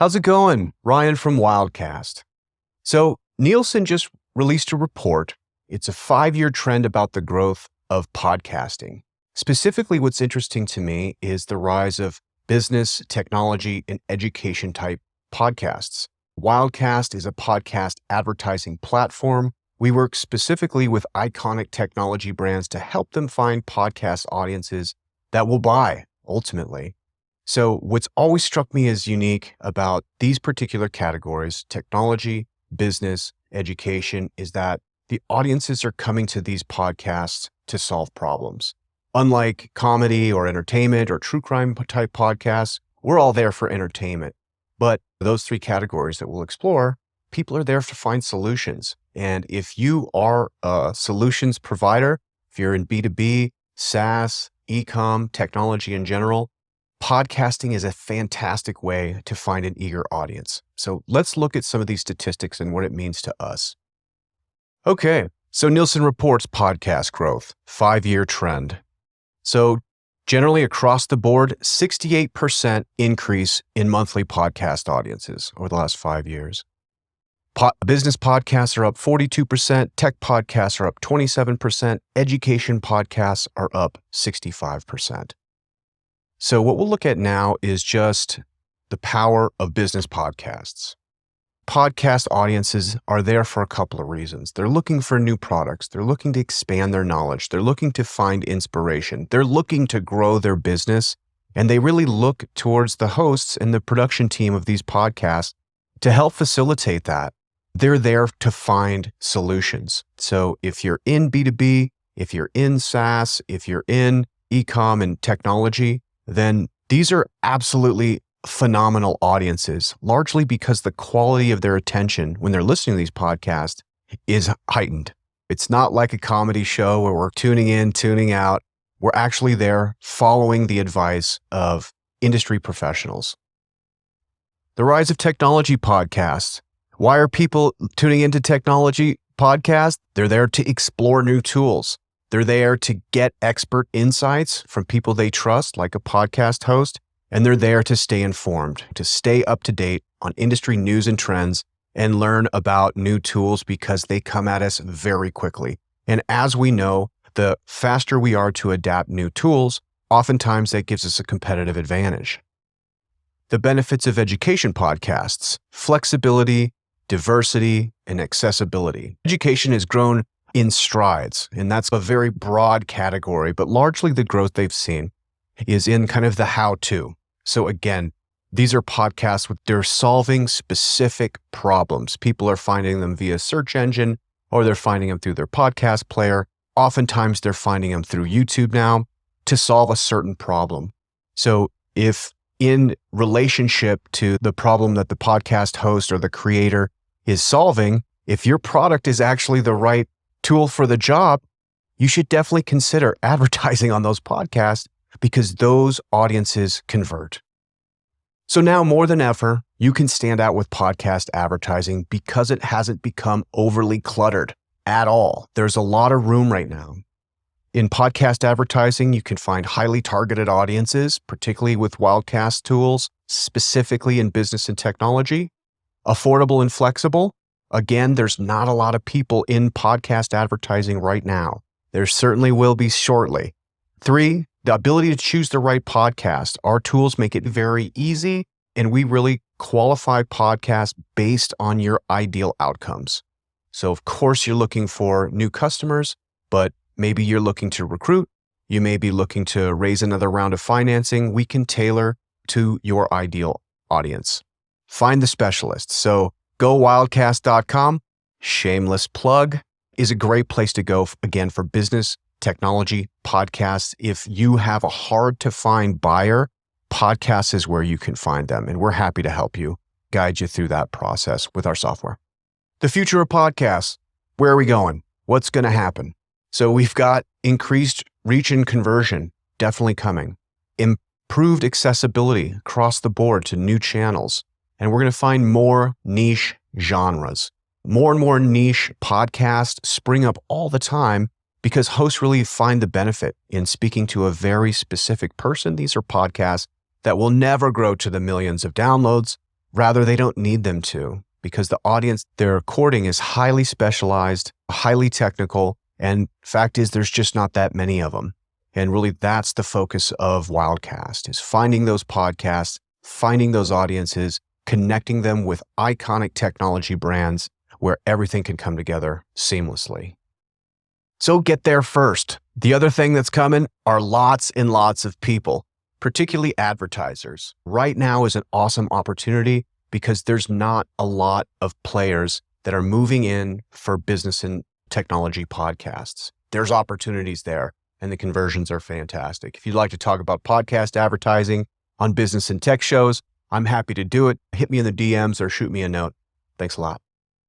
How's it going? Ryan from Wildcast. So Nielsen just released a report. It's a 5-year trend about the growth of podcasting. Specifically, what's interesting to me is the rise of business, technology, and education type podcasts. Wildcast is a podcast advertising platform. We work specifically with iconic technology brands to help them find podcast audiences that will buy ultimately. So what's always struck me as unique about these particular categories, technology, business, education, is that the audiences are coming to these podcasts to solve problems. Unlike comedy or entertainment or true crime type podcasts, we're all there for entertainment. But those three categories that we'll explore, people are there to find solutions. And if you are a solutions provider, if you're in B2B, SaaS, E-comm, technology in general, podcasting is a fantastic way to find an eager audience. So let's look at some of these statistics and what it means to us. Okay, so Nielsen reports podcast growth, 5-year trend. So generally across the board, 68% increase in monthly podcast audiences over the last 5 years. Business podcasts are up 42%, tech podcasts are up 27%, education podcasts are up 65%. So what we'll look at now is just the power of business podcasts. Podcast audiences are there for a couple of reasons. They're looking for new products. They're looking to expand their knowledge. They're looking to find inspiration. They're looking to grow their business. And they really look towards the hosts and the production team of these podcasts to help facilitate that. They're there to find solutions. So if you're in B2B, if you're in SaaS, if you're in e-comm and technology, then these are absolutely phenomenal audiences, largely because the quality of their attention when they're listening to these podcasts is heightened. It's not like a comedy show where we're tuning in, tuning out. We're actually there following the advice of industry professionals. The rise of technology podcasts. Why are people tuning into technology podcasts? They're there to explore new tools. They're there to get expert insights from people they trust, like a podcast host, and they're there to stay informed, to stay up to date on industry news and trends and learn about new tools because they come at us very quickly. And as we know, the faster we are to adapt new tools, oftentimes that gives us a competitive advantage. The benefits of education podcasts: flexibility, diversity, and accessibility. Education has grown in strides, and that's a very broad category, but largely the growth they've seen is in kind of the how-to. So again, these are podcasts they're solving specific problems. People are finding them via search engine, or they're finding them through their podcast player. Oftentimes they're finding them through YouTube now to solve a certain problem. So if in relationship to the problem that the podcast host or the creator is solving, if your product is actually the right tool for the job, you should definitely consider advertising on those podcasts because those audiences convert. So now more than ever, you can stand out with podcast advertising because it hasn't become overly cluttered at all. There's a lot of room right now. In podcast advertising, you can find highly targeted audiences, particularly with Wildcast tools, specifically in business and technology. Affordable and flexible. Again, there's not a lot of people in podcast advertising right now. There certainly will be shortly. 3, the ability to choose the right podcast. Our tools make it very easy, and we really qualify podcasts based on your ideal outcomes. So of course you're looking for new customers, but maybe you're looking to recruit. You may be looking to raise another round of financing. We can tailor to your ideal audience. Find the specialist. So go wildcast.com. Shameless plug is a great place to go, again, for business, technology, podcasts. If you have a hard to find buyer, podcasts is where you can find them. And we're happy to help you, guide you through that process with our software. The future of podcasts. Where are we going? What's going to happen? So we've got increased reach and conversion, definitely coming. Improved accessibility across the board to new channels. And we're going to find more niche genres. More and more niche podcasts spring up all the time because hosts really find the benefit in speaking to a very specific person. These are podcasts that will never grow to the millions of downloads, Rather, they don't need them to, because the audience they're courting is highly specialized, highly technical, and fact is there's just not that many of them. And really that's the focus of Wildcast, is finding those podcasts, finding those audiences, connecting them with iconic technology brands where everything can come together seamlessly. So get there first. The other thing that's coming are lots and lots of people, particularly advertisers. Right now is an awesome opportunity because there's not a lot of players that are moving in for business and technology podcasts. There's opportunities there, and the conversions are fantastic. If you'd like to talk about podcast advertising on business and tech shows, I'm happy to do it. Hit me in the DMs or shoot me a note. Thanks a lot.